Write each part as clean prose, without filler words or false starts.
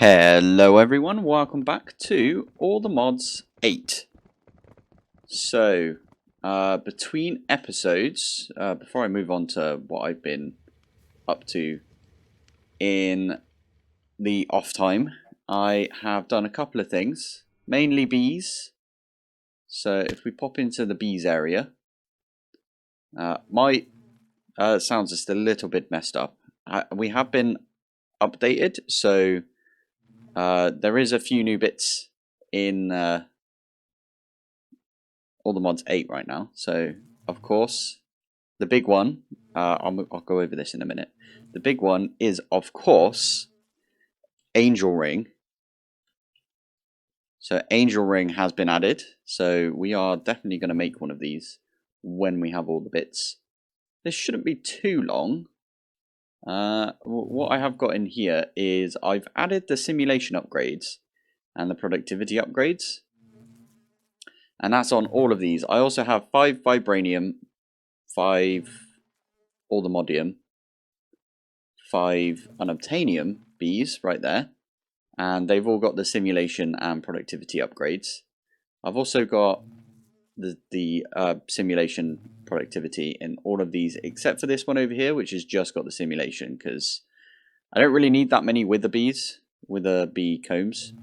Hello everyone, welcome back to All the Mods 8. So, between episodes, before I move on to what I've been up to in the off time, I have done a couple of things, mainly bees. So if we pop into the bees area, my sound's just a little bit messed up. We have been updated, so there is a few new bits in All the Mods 8 right now. So, of course, the big one, I'll go over this in a minute. The big one is, of course, Angel Ring. So, Angel Ring has been added. So, we are definitely going to make one of these when we have all the bits. This shouldn't be too long. What I have got in here is I've added the simulation upgrades and the productivity upgrades. And that's on all of these. I also have 5 vibranium, 5 moddedminecraft, 5 unobtainium bees right there. And they've all got the simulation and productivity upgrades. I've also got the simulation productivity in all of these, except for this one over here, which has just got the simulation, because I don't really need that many wither bees, wither bee combs.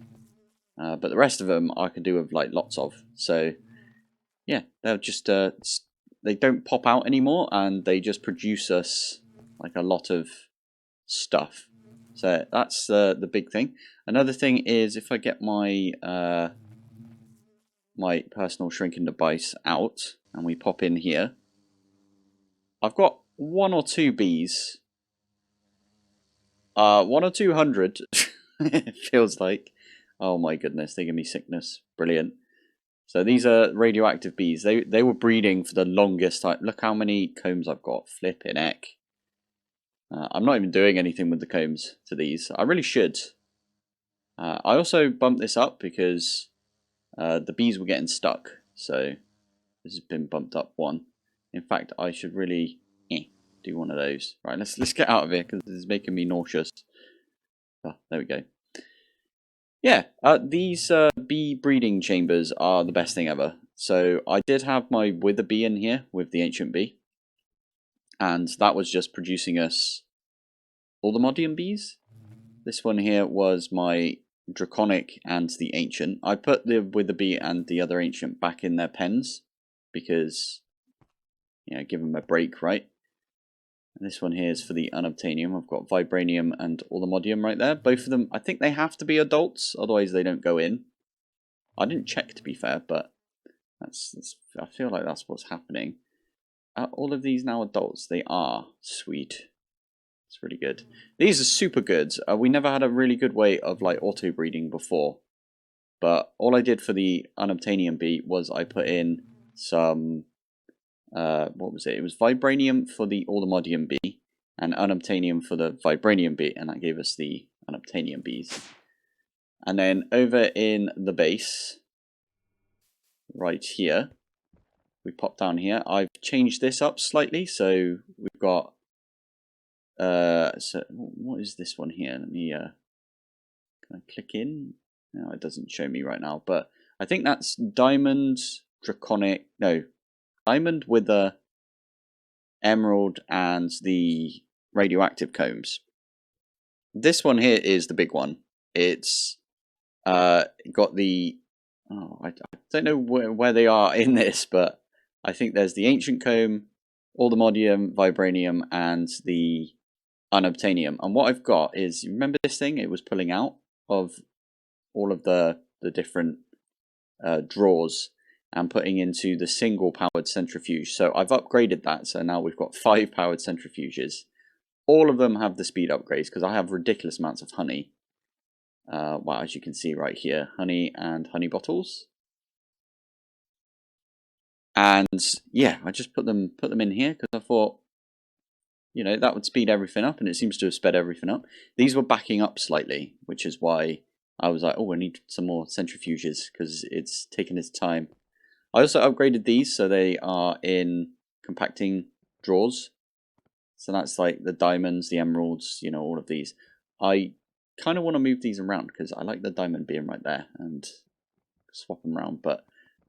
But the rest of them I can do with like lots of. So yeah, they'll just they don't pop out anymore, and they just produce us like a lot of stuff. So that's the big thing. Another thing is if I get my my personal shrinking device out and we pop in here, I've got 1 or 2 bees. 1 or 200 it feels like. Oh my goodness, they give me sickness. Brilliant. So these are radioactive bees. They were breeding for the longest time. Look how many combs I've got. Flipping heck. I'm not even doing anything with the combs to these. I really should. I also bumped this up because the bees were getting stuck. So this has been bumped up 1. In fact, I should really do one of those. Right, let's get out of here because this is making me nauseous. Oh, there we go. Yeah, these bee breeding chambers are the best thing ever. So I did have my wither bee in here with the ancient bee. And that was just producing us all the moddedminecraft bees. This one here was my draconic and the ancient. I put the wither bee and the other ancient back in their pens because, you know, give them a break, right? And this one here is for the unobtainium. I've got vibranium and all the moddedminecraft right there. Both of them, I think they have to be adults, otherwise they don't go in. I didn't check, to be fair, but that's I feel like that's what's happening. Are all of these now adults? They are. Sweet. It's really good. These are super good. We never had a really good way of like auto breeding before. But all I did for the unobtainium bee was I put in some what was it? It was vibranium for the all the moddedminecraft bee and unobtainium for the vibranium bee, and that gave us the unobtainium bees. And then over in the base, right here, we pop down here. I've changed this up slightly, so we've got so what is this one here? Let me can I click in? No, it doesn't show me right now, but I think that's diamond, draconic, no, diamond, wither, emerald, and the radioactive combs. This one here is the big one. It's got the I don't know where they are in this, but I think there's the ancient comb, all the moddedminecraft, vibranium, and the unobtainium. And what I've got is, you remember this thing? It was pulling out of all of the different drawers and putting into the single powered centrifuge. So I've upgraded that, so now we've got 5 powered centrifuges. All of them have the speed upgrades because I have ridiculous amounts of honey. Well, as you can see right here, honey and honey bottles. And yeah, I just put them in here because I thought, you know, that would speed everything up, and it seems to have sped everything up. These were backing up slightly, which is why I was like, oh, I need some more centrifuges because it's taking its time. I also upgraded these so they are in compacting drawers. So that's like the diamonds, the emeralds, you know, all of these. I kind of want to move these around because I like the diamond being right there and swap them around, but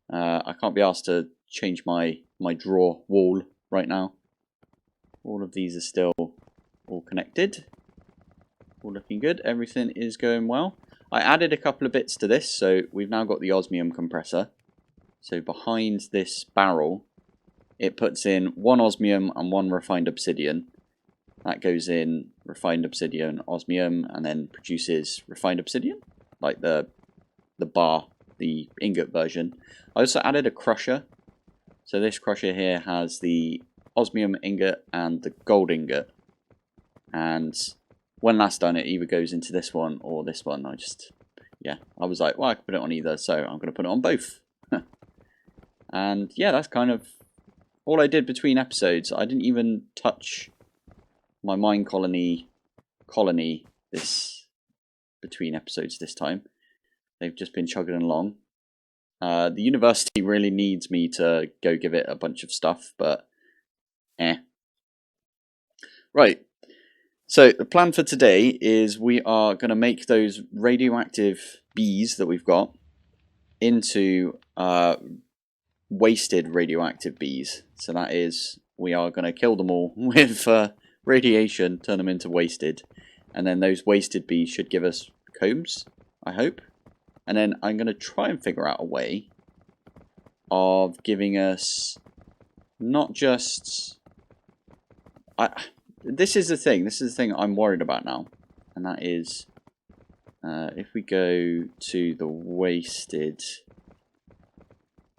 I can't be asked to change my drawer wall right now. All of these are still all connected, all looking good. Everything is going well. I added a couple of bits to this, so we've now got the osmium compressor. So behind this barrel, it puts in 1 osmium and 1 refined obsidian. That goes in refined obsidian, osmium, and then produces refined obsidian, like the bar, the ingot version. I also added a crusher. So this crusher here has the osmium ingot and the gold ingot. And when that's done, it either goes into this one or this one. I was like, well, I could put it on either, so I'm going to put it on both. And yeah, that's kind of all I did between episodes. I didn't even touch my mine colony this between episodes this time. They've just been chugging along. The university really needs me to go give it a bunch of stuff, but Right. So the plan for today is we are going to make those radioactive bees that we've got into wasted radioactive bees. So that is, we are going to kill them all with radiation, turn them into wasted, and then those wasted bees should give us combs, I hope. And then I'm going to try and figure out a way of giving us not just... This is the thing I'm worried about now. And that is, if we go to the wasted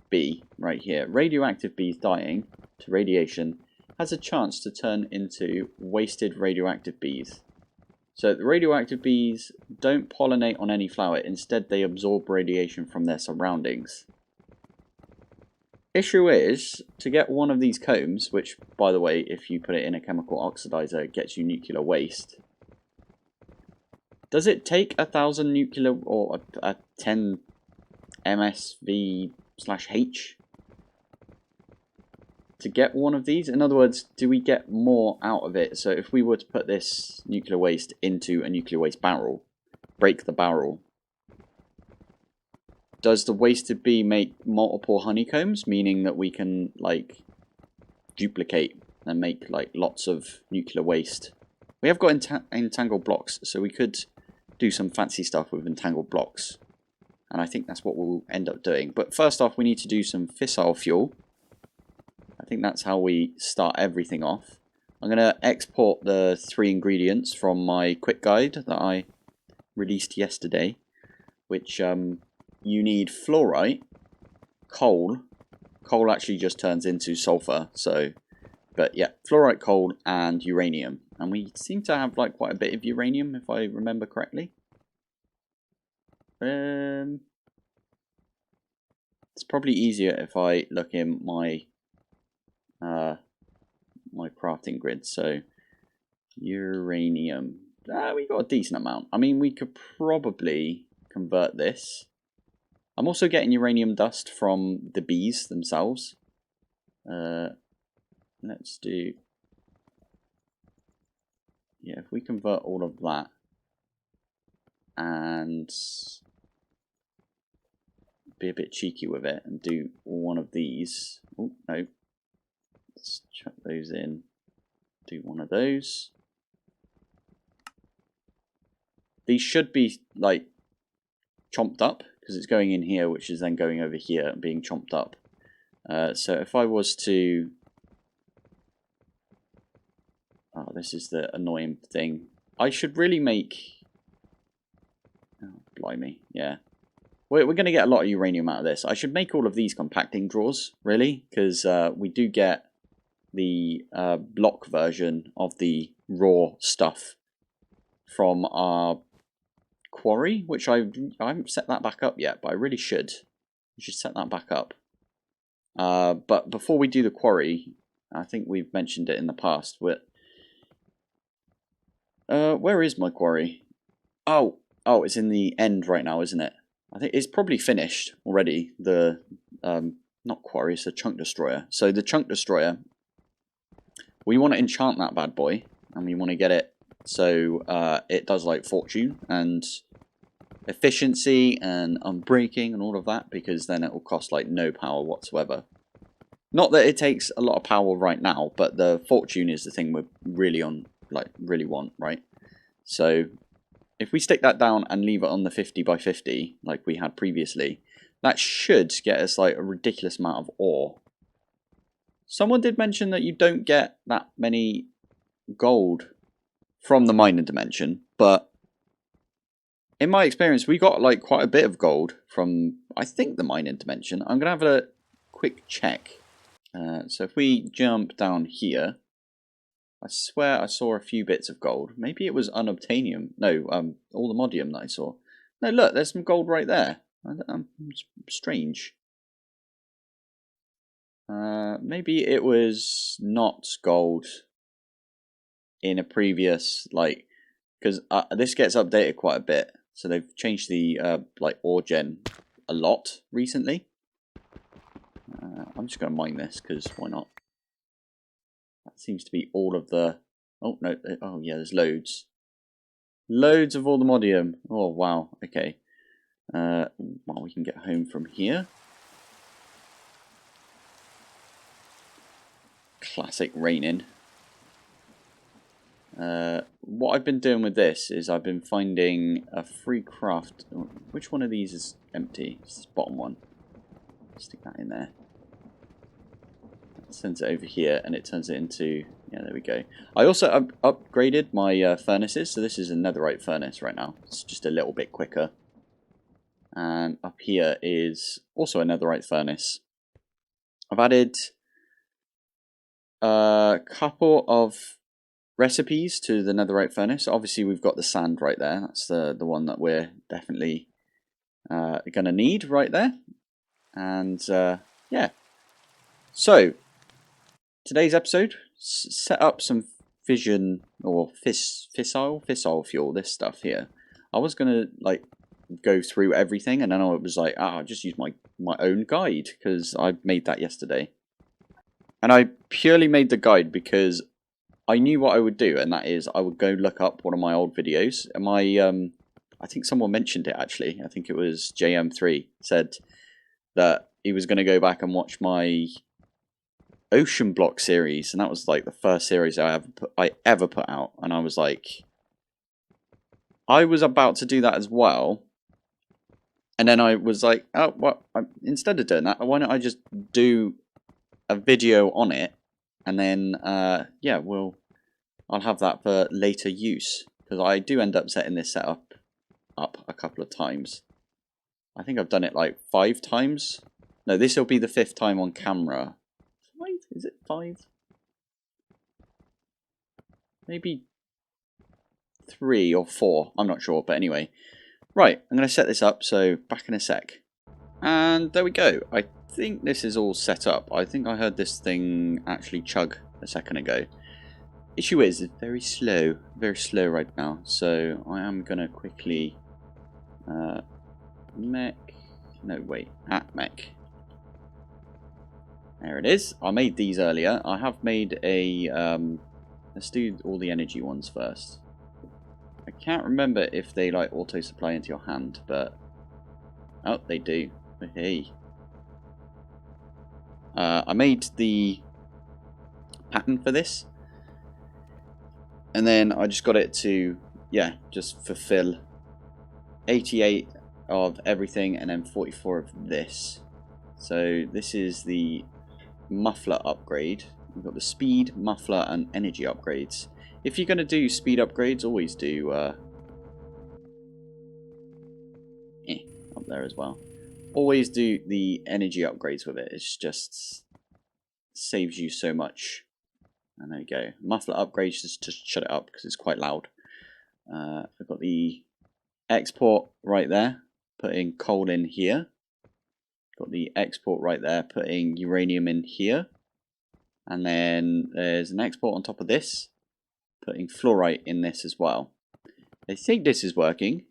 bee right here, radioactive bees dying to radiation has a chance to turn into wasted radioactive bees. So the radioactive bees don't pollinate on any flower, instead they absorb radiation from their surroundings. Issue is, to get one of these combs, which by the way, if you put it in a chemical oxidizer, it gets you nuclear waste. Does it take 1,000 nuclear or a 10 MSV/H to get one of these? In other words, do we get more out of it? So if we were to put this nuclear waste into a nuclear waste barrel, break the barrel, does the wasted bee make multiple honeycombs, meaning that we can like duplicate and make like lots of nuclear waste? We have got entangled blocks, so we could do some fancy stuff with entangled blocks, and I think that's what we'll end up doing. But first off, we need to do some fissile fuel. I think that's how we start everything off. I'm going to export the 3 ingredients from my quick guide that I released yesterday, which you need fluorite, coal. Coal actually just turns into sulfur, so, but yeah, fluorite, coal, and uranium. And we seem to have like quite a bit of uranium, if I remember correctly. It's probably easier if I look in my my crafting grid. So uranium, we got a decent amount. I mean, we could probably convert this. I'm also getting uranium dust from the bees themselves. Let's do... yeah, if we convert all of that and be a bit cheeky with it and do one of these. Oh, no. Let's chuck those in. Do one of those. These should be, like, chomped up, because it's going in here, which is then going over here and being chomped up. So if I was to... oh, this is the annoying thing. I should really make... oh, blimey, yeah. We're going to get a lot of uranium out of this. I should make all of these compacting drawers, really, because we do get the block version of the raw stuff from our quarry, which I haven't set that back up yet, but I really should. I should set that back up. But before we do the quarry, I think we've mentioned it in the past. Where is my quarry? Oh, it's in the end right now, isn't it? I think it's probably finished already. The not quarry, it's a chunk destroyer. So the chunk destroyer, we want to enchant that bad boy, and we want to get it So it does like fortune and efficiency and unbreaking and all of that, because then it will cost like no power whatsoever. Not that it takes a lot of power right now, but the fortune is the thing we're really really want, right? So if we stick that down and leave it on the 50 by 50 like we had previously, that should get us like a ridiculous amount of ore. Someone did mention that you don't get that many gold from the mining dimension, but in my experience we got like quite a bit of gold from, I think, the mining dimension. I'm gonna have a quick check. So if we jump down here, I swear I saw a few bits of gold. Maybe it was unobtainium. No, all the modium that I saw. No, look, there's some gold right there. Strange. Maybe it was not gold in a previous, like, because this gets updated quite a bit. So they've changed the like ore gen a lot recently. I'm just going to mine this because why not? That seems to be all of the... Oh, no. Oh, yeah, there's loads. Loads of all the modium. Oh, wow. Okay. Well, we can get home from here. Classic raining. What I've been doing with this is I've been finding a free craft. Which one of these is empty? It's this bottom one. Stick that in there. Sends it over here and it turns it into, yeah, there we go. I also upgraded my furnaces, so this is a netherite furnace right now. It's just a little bit quicker. And up here is also a netherite furnace. I've added a couple of recipes to the netherite furnace. Obviously we've got the sand right there. That's the one that we're definitely gonna need right there. And yeah, so today's episode, set up some fission or fissile fuel, this stuff here. I was gonna like go through everything, and then I was like, I'll just use my own guide because I made that yesterday. And I purely made the guide because I knew what I would do, and that is I would go look up one of my old videos. And my I think someone mentioned it actually. I think it was JM3 said that he was going to go back and watch my Ocean Block series, and that was like the first series I ever put out. And I was like, I was about to do that as well, and then I was like, oh, well, instead of doing that, why don't I just do a video on it, and then yeah, I'll have that for later use, because I do end up setting this setup up a couple of times. I think I've done it like 5 times. No, this will be the 5th time on camera. 5? Is it 5? Maybe 3 or 4. I'm not sure, but anyway. Right, I'm going to set this up, so back in a sec. And there we go. I think this is all set up. I think I heard this thing actually chug a second ago. Issue is, it's very slow right now. So I am going to quickly mech. No, wait, mech. There it is. I made these earlier. I have made a... let's do all the energy ones first. I can't remember if they like auto-supply into your hand, but... Oh, they do. Hey. I made the pattern for this. And then I just got it to, yeah, just fulfill 88 of everything and then 44 of this. So this is the muffler upgrade. We've got the speed, muffler, and energy upgrades. If you're going to do speed upgrades, always do up there as well. Always do the energy upgrades with it. It's just saves you so much. And there you go. Muffler upgrades just to shut it up because it's quite loud. I've got the export right there, putting coal in here. Got the export right there, putting uranium in here. And then there's an export on top of this, putting fluorite in this as well. I think this is working.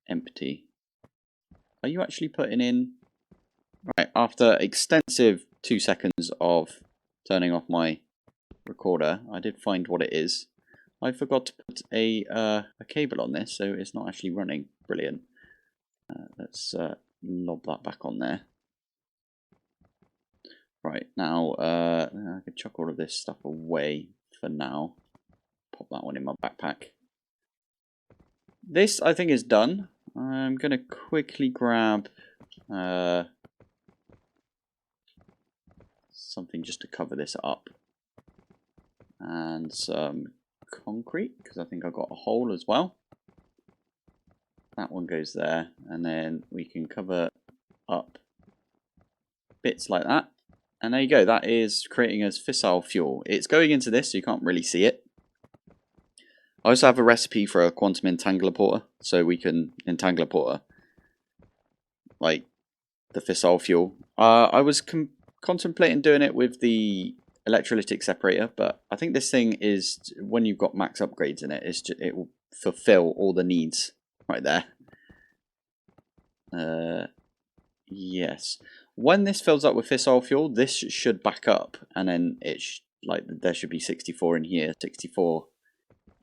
Empty. Are you actually putting in... Right, after extensive 2 seconds of turning off my recorder, I did find what it is. I forgot to put a cable on this, so it's not actually running. Brilliant. Let's lob that back on there. Right, now I can chuck all of this stuff away for now. Pop that one in my backpack. This, I think, is done. I'm going to quickly grab something just to cover this up. And some concrete, because I think I've got a hole as well. That one goes there, and then we can cover up bits like that. And there you go, that is creating as fissile fuel. It's going into this, so you can't really see it. I also have a recipe for a quantum entangler porter, so we can entangle a porter, like the fissile fuel. I was contemplating doing it with the electrolytic separator, but I think this thing is, when you've got max upgrades in it, it will fulfill all the needs right there. Yes. When this fills up with fissile fuel, this should back up, and then like there should be 64 in here, 64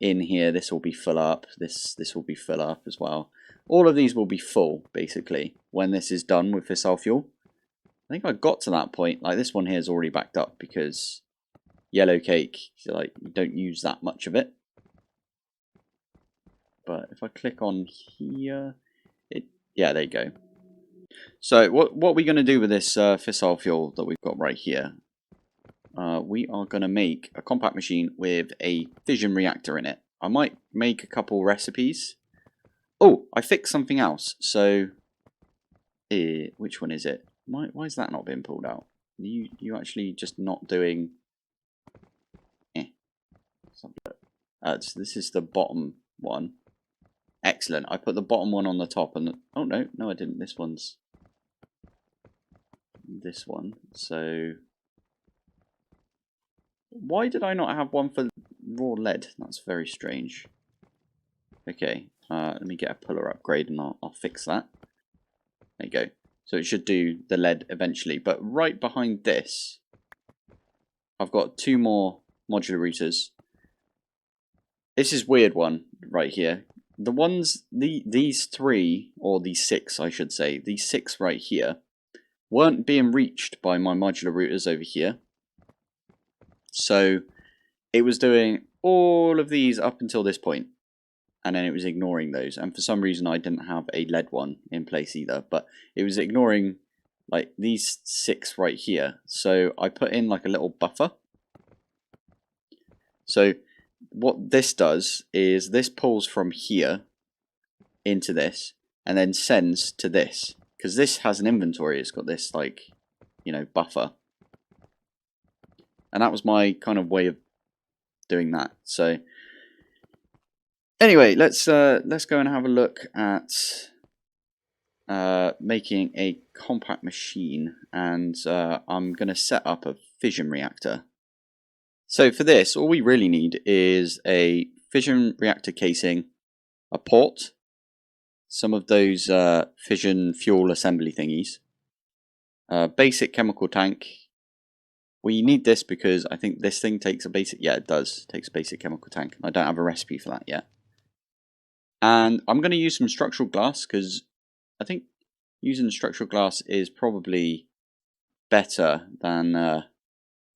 in here. This will be full up. This will be full up as well. All of these will be full basically when this is done with fissile fuel. I think I got to that point. Like this one here is already backed up because yellow cake, like you don't use that much of it. But if I click on here, yeah, there you go. So what we're going to do with this fissile fuel that we've got right here, we are going to make a compact machine with a fission reactor in it. I might make a couple recipes. Oh, I fixed something else. So, which one is it? Why is that not being pulled out? You actually just not doing... this is the bottom one. Excellent. I put the bottom one on the top and... Oh, no, I didn't. This one's... this one. So... why did I not have one for raw lead? That's very strange. Okay, let me get a puller upgrade and I'll fix that. There you go. So it should do the lead eventually. But right behind this, I've got two more modular routers. This is weird one right here. The ones, these three, or these six I should say, these six right here, weren't being reached by my modular routers over here. So it was doing all of these up until this point, and then it was ignoring those. And for some reason I didn't have a lead one in place either, but it was ignoring like these six right here. So I put in like a little buffer. So what this does is this pulls from here into this and then sends to this, because this has an inventory. It's got this, like, you know, buffer. And that was my kind of way of doing that. So anyway, let's go and have a look at making a compact machine, and I'm going to set up a fission reactor. So for this, all we really need is a fission reactor casing, a port, some of those fission fuel assembly thingies, a basic chemical tank. We need this because I think this thing takes a basic, yeah it does, takes a basic chemical tank. I don't have a recipe for that yet. And I'm going to use some structural glass because I think using structural glass is probably better than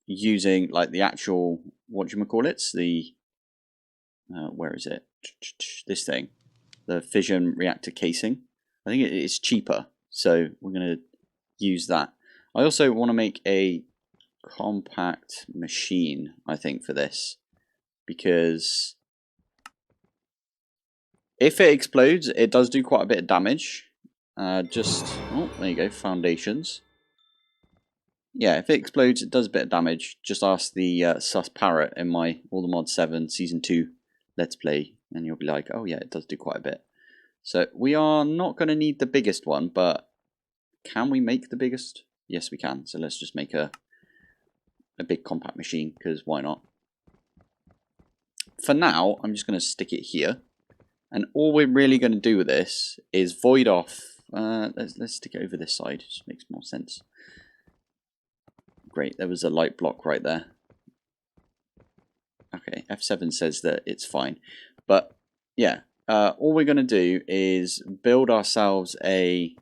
using like the actual, whatchamacallits, the, where is it? This thing, the fission reactor casing. I think it's cheaper, so we're going to use that. I also want to make a compact machine, I think, for this, because if it explodes, it does do quite a bit of damage. Oh, there you go, foundations. Yeah, if it explodes, it does a bit of damage. Just ask the sus parrot in my All the Mod 7 Season 2 Let's Play, and you'll be like, oh yeah, it does do quite a bit. So we are not going to need the biggest one, but can we make the biggest? Yes, we can. So let's just make a big compact machine, because why not? For now, I'm just going to stick it here. And all we're really going to do with this is void off. Let's stick it over this side. It just makes more sense. Great, there was a light block right there. Okay, F7 says that it's fine. But yeah, all we're going to do is build ourselves a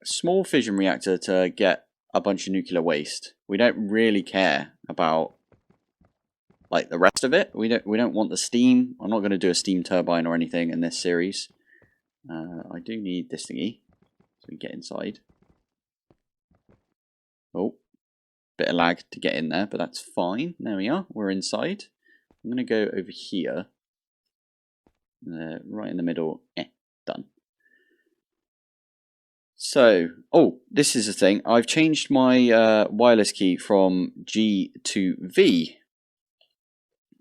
small fission reactor to get a bunch of nuclear waste. We don't really care about like the rest of it. We don't want the steam. I'm not going to do a steam turbine or anything in this series. I do need this thingy so we get inside. Oh, bit of lag to get in there, but that's fine. There we are. We're inside. I'm going to go over here. Right in the middle. Done. So, oh, this is the thing. I've changed my wireless key from G to V.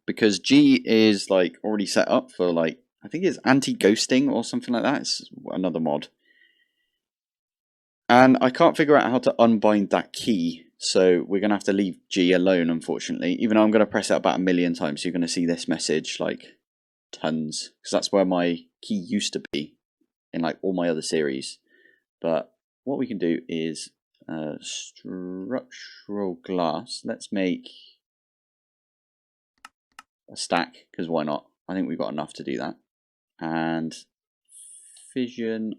Because G is like already set up for like, I think it's anti-ghosting or something like that. It's another mod. And I can't figure out how to unbind that key. So we're going to have to leave G alone, unfortunately. Even though I'm going to press it about 1,000,000 times. So you're going to see this message like tons. Because that's where my key used to be in like all my other series. But what we can do is structural glass. Let's make a stack, because why not? I think we've got enough to do that. And fission.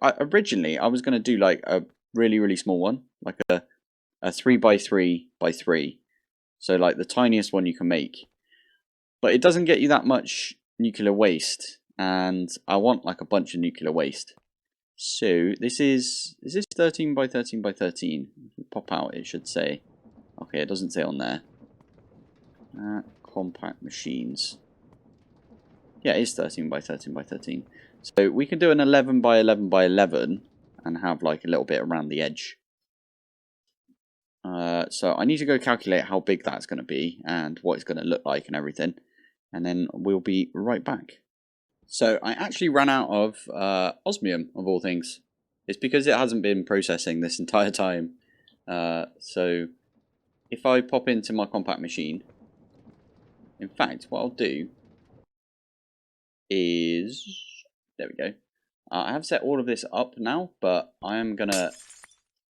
Originally I was going to do like a really small one, like a 3x3x3. So like the tiniest one you can make. But it doesn't get you that much nuclear waste, and I want like a bunch of nuclear waste. So this is this 13x13x13? If we pop out, it should say. Okay, it doesn't say on there. Compact machines. Yeah, it is 13x13x13. So we can do an 11x11x11 and have like a little bit around the edge. So I need to go calculate how big that's going to be and what it's going to look like and everything. And then we'll be right back. So I actually ran out of osmium, of all things. It's because it hasn't been processing this entire time. So if I pop into my compact machine, in fact, what I'll do is, there we go. I have set all of this up now, but I am going to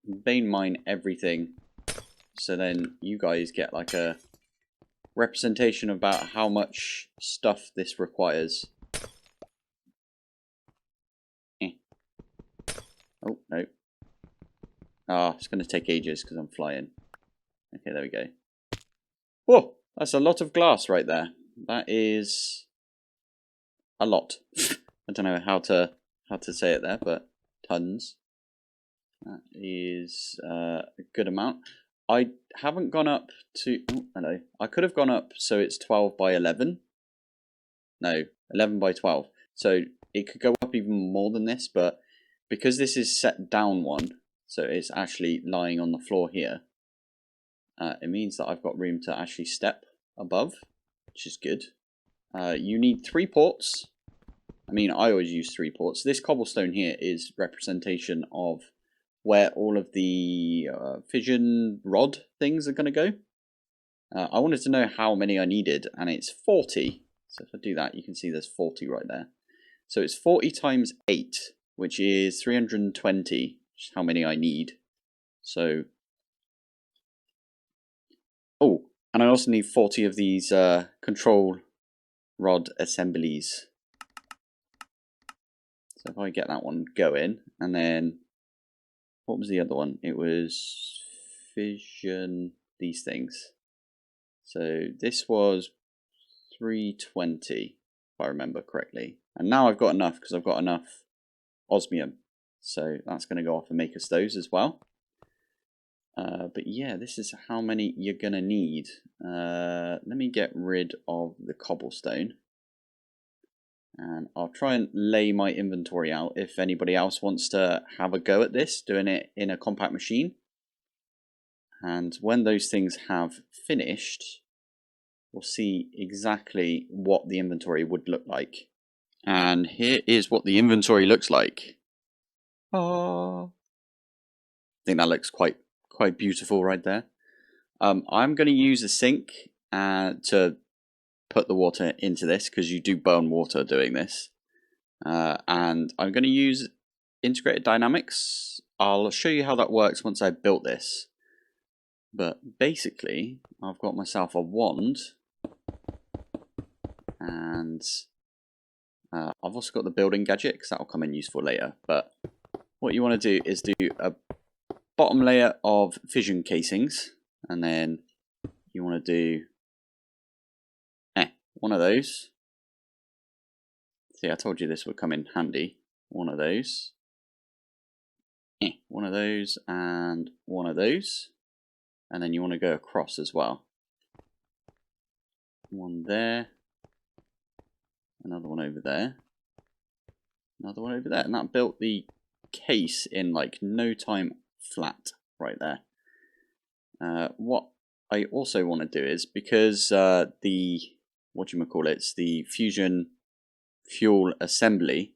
vein mine everything. So then you guys get like a representation about how much stuff this requires. Oh, no. It's going to take ages because I'm flying. Okay, there we go. Whoa, that's a lot of glass right there. That is a lot. I don't know how to say it there, but tons. That is a good amount. I haven't gone up to... Oh, hello. I could have gone up so it's 12x11. No, 11x12. So it could go up even more than this, but because this is set down one, so it's actually lying on the floor here, it means that I've got room to actually step above, which is good. You need 3 ports. I mean, I always use 3 ports. This cobblestone here is representation of where all of the fission rod things are going to go. I wanted to know how many I needed, and it's 40. So if I do that, you can see there's 40 right there. So it's 40 times 8, which is 320, which is how many I need. So, oh, and I also need 40 of these control rod assemblies. So if I get that one going, and then, what was the other one? It was fission, these things. So this was 320, if I remember correctly. And now I've got enough, because I've got enough osmium. So that's going to go off and make us those as well. But yeah, this is how many you're going to need. Let me get rid of the cobblestone. And I'll try and lay my inventory out if anybody else wants to have a go at this, doing it in a compact machine. And when those things have finished, we'll see exactly what the inventory would look like. And here is what the inventory looks like. I think that looks quite beautiful right there. I'm going to use a sink to put the water into this, because you do burn water doing this. And I'm going to use integrated dynamics. I'll show you how that works once I've built this. But basically, I've got myself a wand, and I've also got the building gadget, because that will come in useful later. But what you want to do is do a bottom layer of fission casings, and then you want to do one of those. See, I told you this would come in handy. One of those. One of those and one of those. And then you want to go across as well. One there. Another one over there. Another one over there. And that built the case in like no time flat right there. What I also want to do is, because the it's the fusion fuel assembly,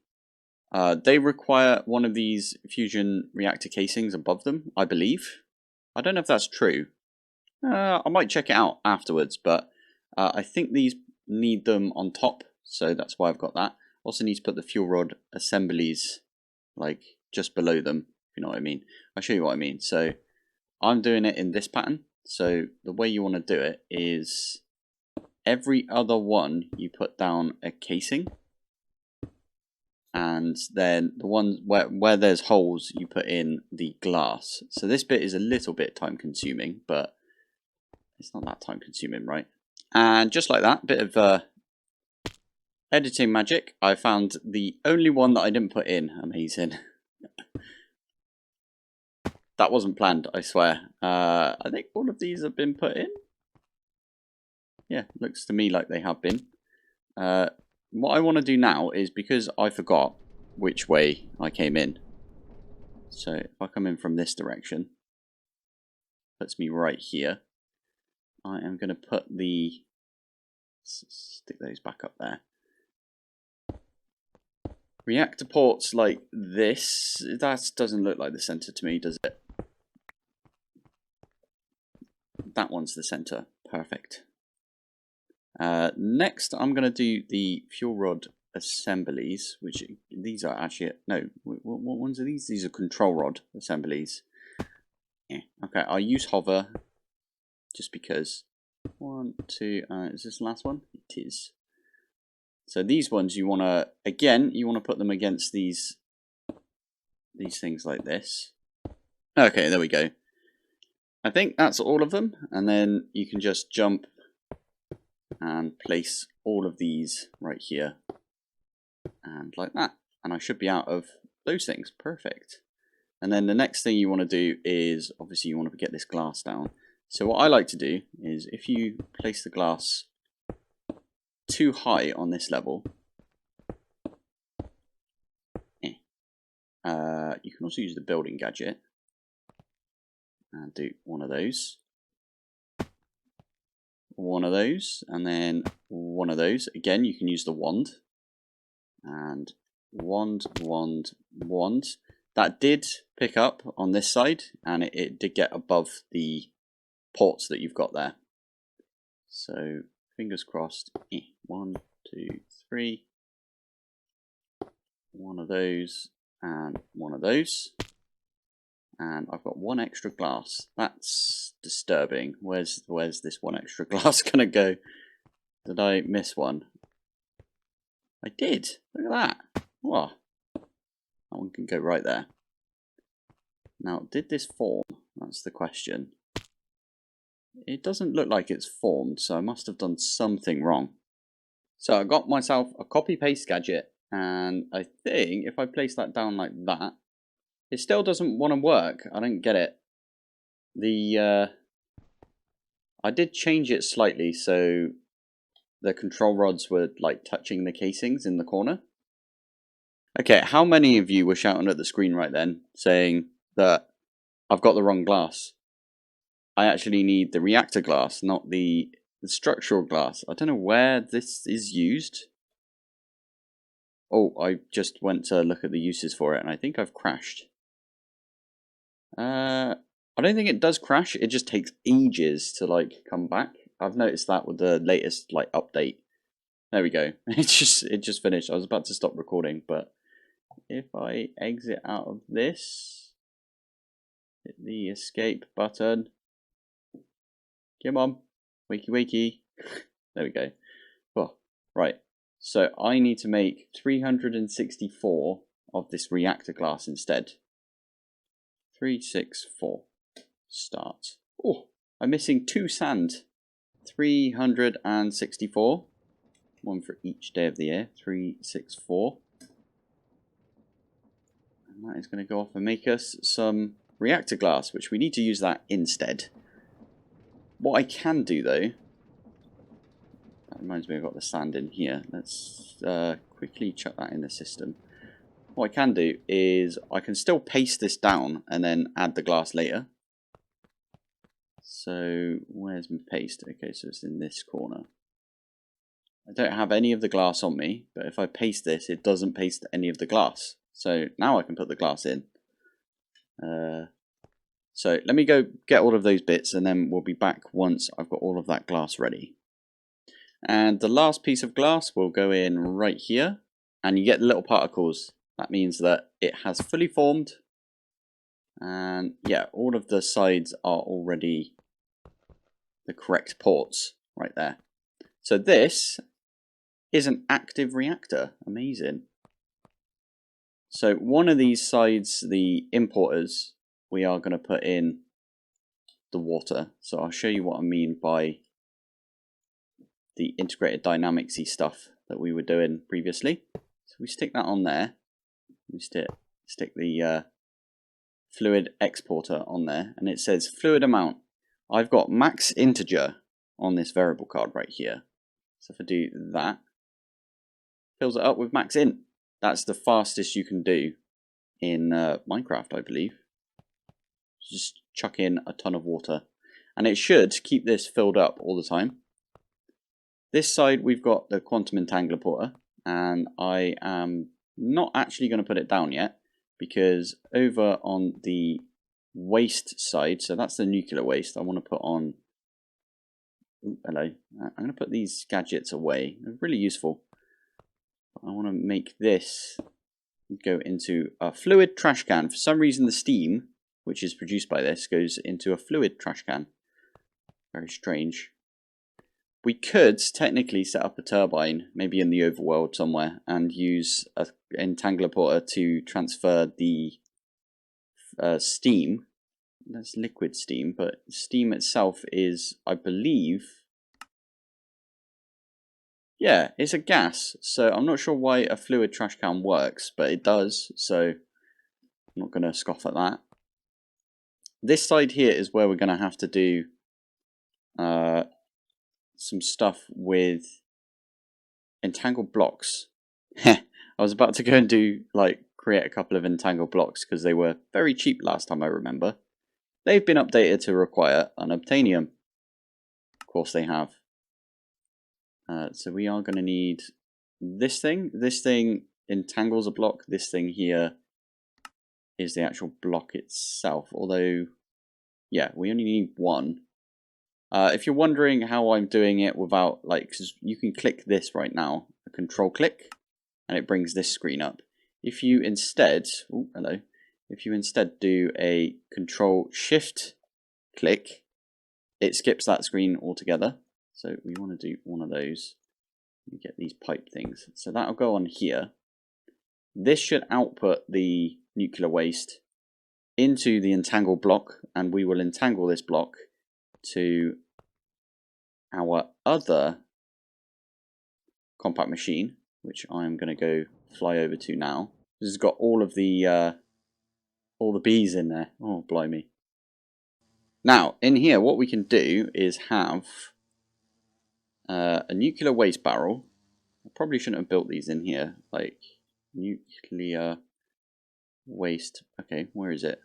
they require one of these fusion reactor casings above them, I believe. I don't know if that's true. I might check it out afterwards, but I think these need them on top, so that's why I've got that. Also need to put the fuel rod assemblies like just below them, if you know what I mean. I'll show you what I mean. So I'm doing it in this pattern. So the way you want to do it is every other one you put down a casing, and then the ones where there's holes you put in the glass. So this bit is a little bit time consuming, but it's not that time consuming, right? And just like that, bit of editing magic, I found the only one that I didn't put in. Amazing. That wasn't planned, I swear. I think all of these have been put in. Yeah, looks to me like they have been. What I want to do now is, because I forgot which way I came in. So if I come in from this direction, puts me right here. I am going to put stick those back up there. Reactor ports like this. That doesn't look like the center to me, does it? That one's the center. Perfect. Next, I'm going to do the fuel rod assemblies, which these are actually, no, what ones are these? These are control rod assemblies. Yeah. Okay, I'll use hover just because. 1, 2, is this the last one? It is. So these ones you want to, again, you want to put them against these things like this. Okay, there we go. I think that's all of them, and then you can just jump and place all of these right here, and like that, and I should be out of those things. Perfect. And then the next thing you want to do is, obviously you want to get this glass down. So what I like to do is, if you place the glass too high on this level, you can also use the building gadget and do one of those, and then one of those. Again, you can use the wand, and wand. That did pick up on this side, and it did get above the ports that you've got there. So fingers crossed. 1, 2, 3. One of those and one of those. And I've got one extra glass. That's disturbing. Where's this one extra glass gonna go? Did I miss one? I did. Look at that. Wow. That one can go right there. Now, did this form? That's the question. It doesn't look like it's formed, so I must have done something wrong. So I got myself a copy-paste gadget, and I think if I place that down like that, it still doesn't want to work. I don't get it. I did change it slightly so the control rods were like touching the casings in the corner. Okay, how many of you were shouting at the screen right then, saying that I've got the wrong glass? I actually need the reactor glass, not the structural glass. I don't know where this is used. Oh, I just went to look at the uses for it, and I think I've crashed. I don't think it does crash. It just takes ages to like come back. I've noticed that with the latest like update. There we go. It just finished. I was about to stop recording, but if I exit out of this, hit the escape button. Come on. Wakey, wakey. There we go. Oh, right. So I need to make 364 of this reactor glass instead. 364. Start. Oh, I'm missing 2 sand. 364. One for each day of the year. 364. And that is going to go off and make us some reactor glass, which we need to use that instead. What I can do though, that reminds me I've got the sand in here. Let's quickly chuck that in the system. What I can do is I can still paste this down and then add the glass later. So where's my paste? Okay, so it's in this corner. I don't have any of the glass on me, but if I paste this, it doesn't paste any of the glass. So now I can put the glass in. So let me go get all of those bits and then we'll be back once I've got all of that glass ready. And the last piece of glass will go in right here, and you get the little particles. That means that it has fully formed, and yeah, all of the sides are already the correct ports right there. So this is an active reactor. Amazing. So one of these sides, the importers, we are going to put in the water. So I'll show you what I mean by the integrated dynamics-y stuff that we were doing previously. So we stick that on there. We stick the fluid exporter on there, and it says fluid amount. I've got max integer on this variable card right here. So if I do that, fills it up with max int. That's the fastest you can do in Minecraft, I believe. Just chuck in a ton of water, and it should keep this filled up all the time. This side we've got the quantum entangler porter, and I am not actually going to put it down yet, because over on the waste side, so that's the nuclear waste, I want to put on, ooh, hello, I'm going to put these gadgets away. They're really useful. I want to make this go into a fluid trash can. For some reason the steam, which is produced by this, goes into a fluid trash can. Very strange. We could technically set up a turbine, maybe in the overworld somewhere, and use an entangler porter to transfer the steam. That's liquid steam, but steam itself is, I believe, yeah, it's a gas. So I'm not sure why a fluid trash can works, but it does, so I'm not going to scoff at that. This side here is where we're going to have to do some stuff with entangled blocks. I was about to go and do, like, create a couple of entangled blocks because they were very cheap last time I remember. They've been updated to require unobtainium. Of course they have. So we are going to need this thing. This thing entangles a block. This thing here is the actual block itself. Although, yeah, we only need one. If you're wondering how I'm doing it without, like, cause you can click this right now, a control click, and it brings this screen up. If you instead, oh, hello, if you instead do a control shift click, it skips that screen altogether. So we want to do one of those. We get these pipe things. So that'll go on here. This should output the nuclear waste into the entangle block, and we will entangle this block to our other compact machine, which I'm going to go fly over to now. This has got all the bees in there. Oh, blimey. Now, in here, what we can do is have a nuclear waste barrel. I probably shouldn't have built these in here. Like, nuclear waste. Okay, where is it?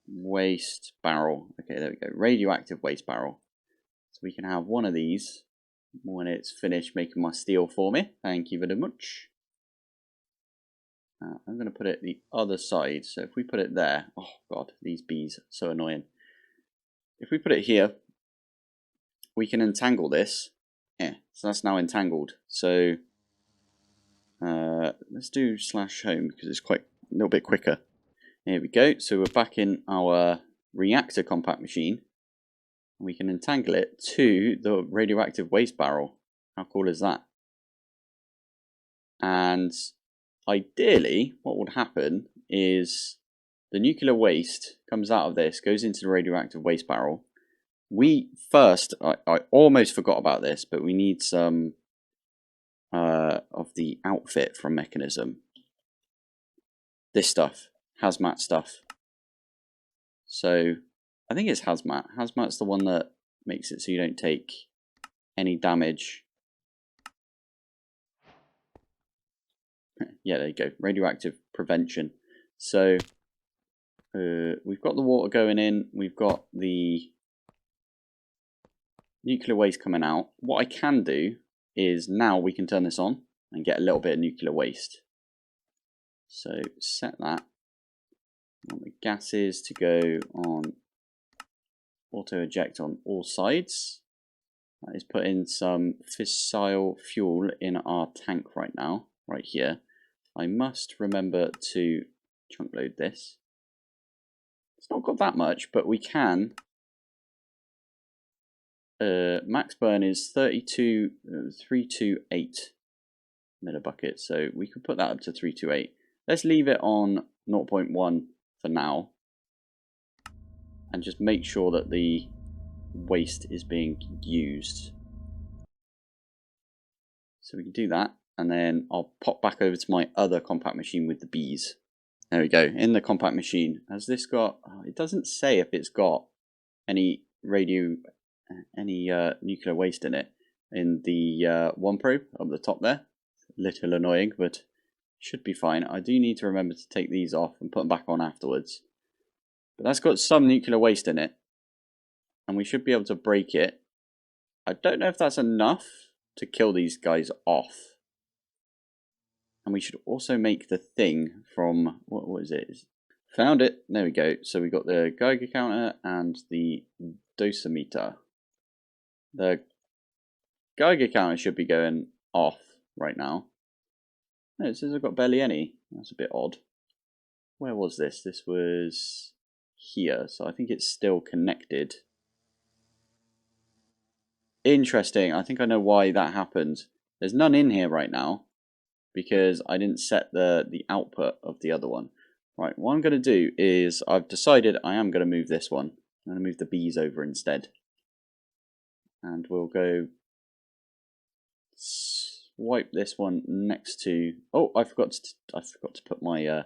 Waste barrel. Okay, there we go. Radioactive waste barrel. So we can have one of these when it's finished making my steel for me. Thank you very much. I'm going to put it the other side. So if we put it there, oh god, these bees are so annoying. If we put it here, we can entangle this. Yeah, so that's now entangled. So let's do /home because it's quite a little bit quicker. Here we go. So we're back in our reactor compact machine. We can entangle it to the radioactive waste barrel. How cool is that? And ideally, what would happen is the nuclear waste comes out of this, goes into the radioactive waste barrel. We first, I almost forgot about this, but we need some of the outfit from Mechanism. This stuff, hazmat stuff. So I think it's hazmat. Hazmat's the one that makes it so you don't take any damage. Yeah, there you go. Radioactive prevention. So we've got the water going in. We've got the nuclear waste coming out. What I can do is now we can turn this on and get a little bit of nuclear waste. So set that. I want the gases to go on auto eject on all sides. That is putting some fissile fuel in our tank right now, right here. I must remember to chunk load this. It's not got that much, but we can. Max burn is 328 millibuckets, so we could put that up to 328. Let's leave it on 0.1 for now, and just make sure that the waste is being used. So we can do that, and then I'll pop back over to my other compact machine with the bees. There we go, in the compact machine. Has this got, it doesn't say if it's got any nuclear waste in it. In the one probe up the top there. A little annoying, but should be fine. I do need to remember to take these off and put them back on afterwards. But that's got some nuclear waste in it, and we should be able to break it. I don't know if that's enough to kill these guys off. And we should also make the thing from, what is it? Found it. There we go. So we got the Geiger counter and the dosimeter. The Geiger counter should be going off right now. No, it says I've got barely any. That's a bit odd. Where was this? This was here, so I think it's still connected. Interesting. I think I know why that happened. There's none in here right now because I didn't set the output of the other one. Right, what I'm going to do is I've decided I am going to move this one. I'm going to move the bees over instead. And we'll go swipe this one next to. Oh, I forgot to put my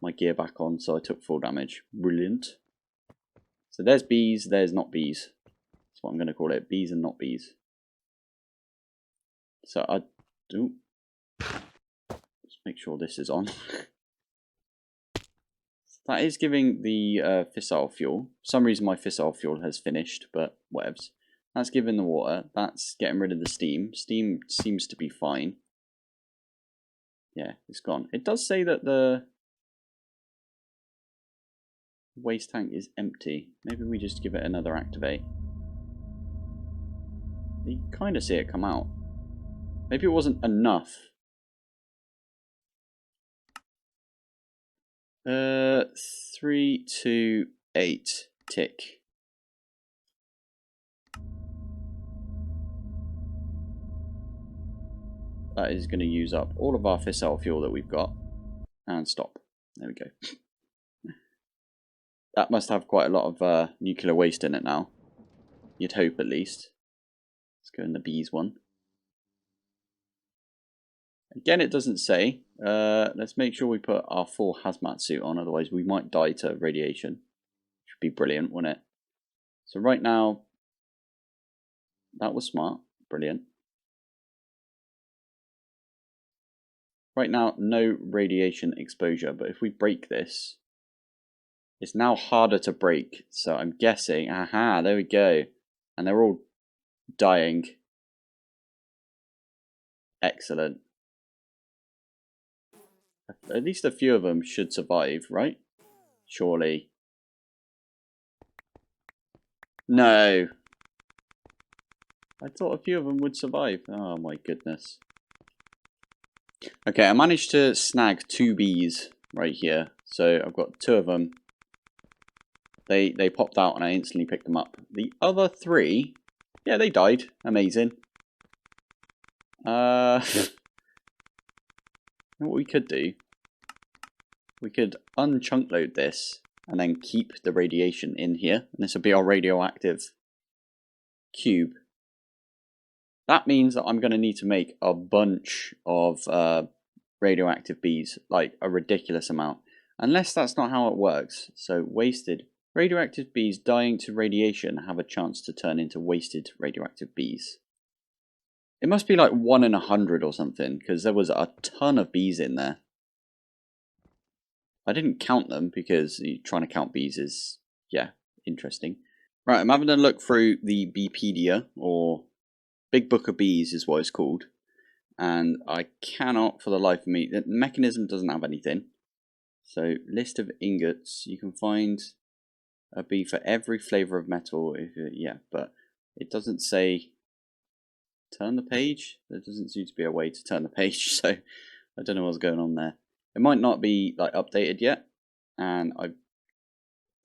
my gear back on, so I took full damage. Brilliant. So there's bees. There's not bees. That's what I'm going to call it. Bees and not bees. So I do. Let's make sure this is on. That is giving the fissile fuel. For some reason my fissile fuel has finished, but whatevs. That's giving the water. That's getting rid of the steam. Steam seems to be fine. Yeah, it's gone. It does say that the waste tank is empty. Maybe we just give it another activate. You can kind of see it come out. Maybe it wasn't enough. 3, 2, 8 tick. That is going to use up all of our fissile fuel that we've got. And stop. There we go. That must have quite a lot of nuclear waste in it now. You'd hope, at least. Let's go in the bees one. Again, it doesn't say. Let's make sure we put our full hazmat suit on, otherwise we might die to radiation. Should be brilliant, wouldn't it? So right now, that was smart. Brilliant. Right now, no radiation exposure, but if we break this, it's now harder to break. So I'm guessing, aha, there we go. And they're all dying. Excellent. At least a few of them should survive, right? Surely. No. I thought a few of them would survive. Oh my goodness. Okay, I managed to snag 2 bees right here. So I've got 2 of them. they popped out and I instantly picked them up. The other 3, yeah, they died. Amazing. What we could do, we could unchunk load this and then keep the radiation in here. And this will be our radioactive cube. That means that I'm going to need to make a bunch of radioactive bees, like a ridiculous amount. Unless that's not how it works. So wasted. Radioactive bees dying to radiation have a chance to turn into wasted radioactive bees. It must be like 1 in 100 or something, because there was a ton of bees in there. I didn't count them because trying to count bees is, yeah, interesting. Right, I'm having a look through the Beepedia, or Big Book of Bees is what it's called. And I cannot, for the life of me, the mechanism doesn't have anything. So, list of ingots, you can find a bee for every flavour of metal. Yeah, but it doesn't say turn the page. There doesn't seem to be a way to turn the page, so I don't know what's going on there. It might not be like updated yet, and I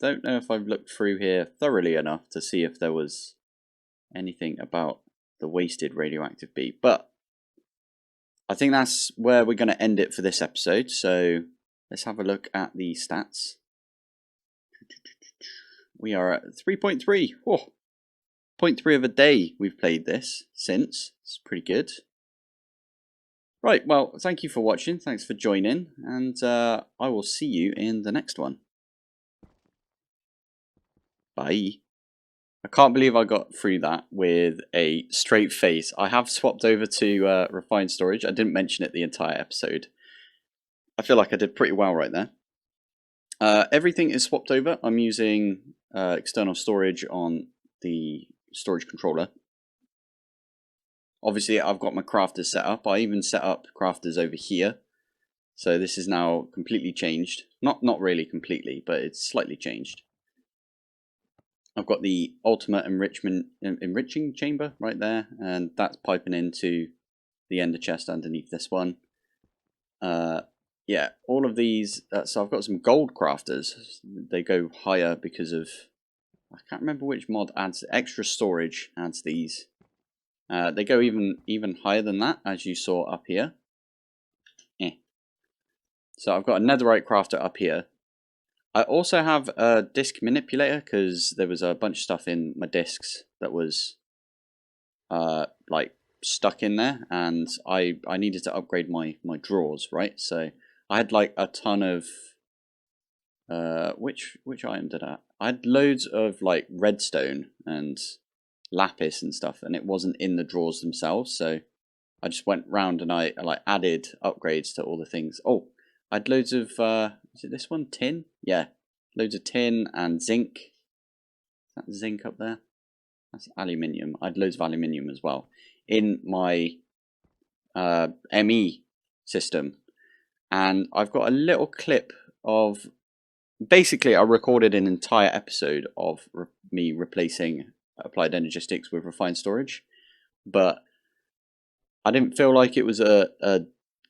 don't know if I've looked through here thoroughly enough to see if there was anything about the wasted radioactive bee. But I think that's where we're going to end it for this episode. So let's have a look at the stats. We are at 3.3. Oh, 0.3 of a day we've played this since. It's pretty good. Right, well, thank you for watching. Thanks for joining. And I will see you in the next one. Bye. I can't believe I got through that with a straight face. I have swapped over to refined storage. I didn't mention it the entire episode. I feel like I did pretty well right there. Everything is swapped over. I'm using external storage on the storage controller. Obviously, I've got my crafters set up. I even set up crafters over here. So this is now completely changed. Not really completely, but it's slightly changed. I've got the ultimate enriching chamber right there, and that's piping into the ender chest underneath this one. Yeah, all of these. So I've got some gold crafters. They go higher because of, I can't remember which mod adds extra storage. Adds these. They go even higher than that, as you saw up here. So I've got a netherite crafter up here. I also have a disk manipulator because there was a bunch of stuff in my disks that was like stuck in there, and I needed to upgrade my drawers, right? So I had like a ton of which item did I had loads of like redstone and lapis and stuff, and it wasn't in the drawers themselves, so I just went round and I like added upgrades to all the things. Oh, I had loads of is it this one? Tin? Yeah. Loads of tin and zinc. Is that zinc up there? That's aluminium. I had loads of aluminium as well in my ME system. And I've got a little clip of, basically I recorded an entire episode of me replacing applied energistics with refined storage. But I didn't feel like it was a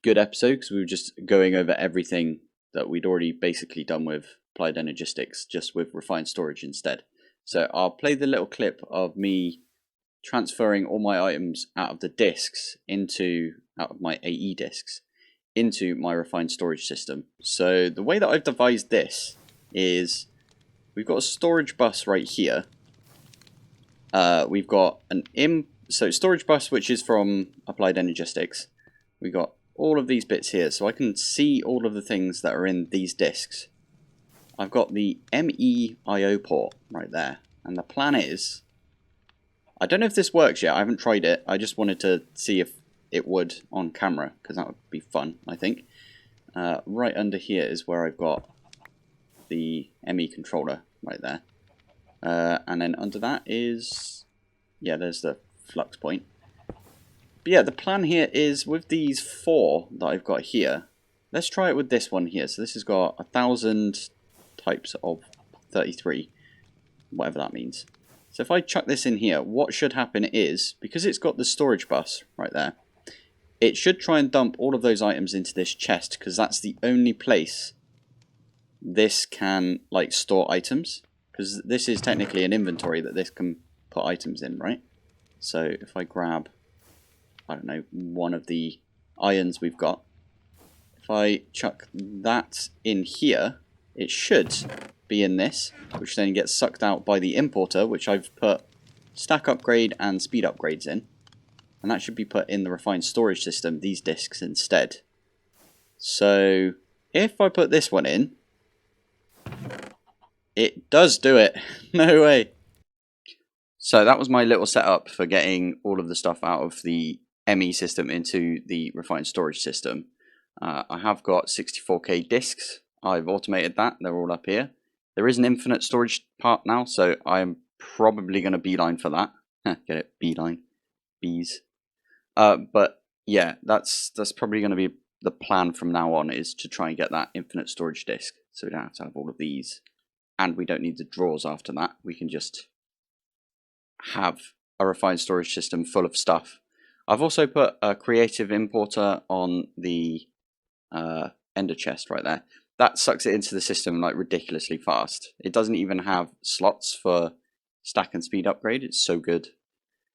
good episode because we were just going over everything that we'd already basically done with applied energistics, just with refined storage instead. So I'll play the little clip of me transferring all my items out of the disks out of my AE disks into my refined storage system. So the way that I've devised this is we've got a storage bus right here. We've got so storage bus, which is from applied energistics. We've got all of these bits here, so I can see all of the things that are in these disks. I've got the MEIO port right there, and the plan is, I don't know if this works yet, I haven't tried it, I just wanted to see if it would on camera, because that would be fun, I think. Right under here is where I've got the ME controller right there. And then under that is, yeah, there's the flux point. But yeah, the plan here is with these 4 that I've got here, let's try it with this one here. So this has got 1,000 types of 33, whatever that means. So if I chuck this in here, what should happen is, because it's got the storage bus right there, it should try and dump all of those items into this chest, because that's the only place this can like store items, because this is technically an inventory that this can put items in, right? So if I grab, I don't know, one of the irons we've got, if I chuck that in here, it should be in this, which then gets sucked out by the importer, which I've put stack upgrade and speed upgrades in. And that should be put in the refined storage system, these discs instead. So if I put this one in, it does do it. No way. So that was my little setup for getting all of the stuff out of the ME system into the refined storage system. I have got 64k discs. I've automated that. They're all up here. There is an infinite storage part now, so I'm probably going to beeline for that. Get it? Beeline. Bees. But yeah, that's probably going to be the plan from now on, is to try and get that infinite storage disk, so we don't have to have all of these, and we don't need the drawers after that. We can just have a refined storage system full of stuff. I've also put a creative importer on the ender chest right there. That sucks it into the system like ridiculously fast. It doesn't even have slots for stack and speed upgrade. It's so good.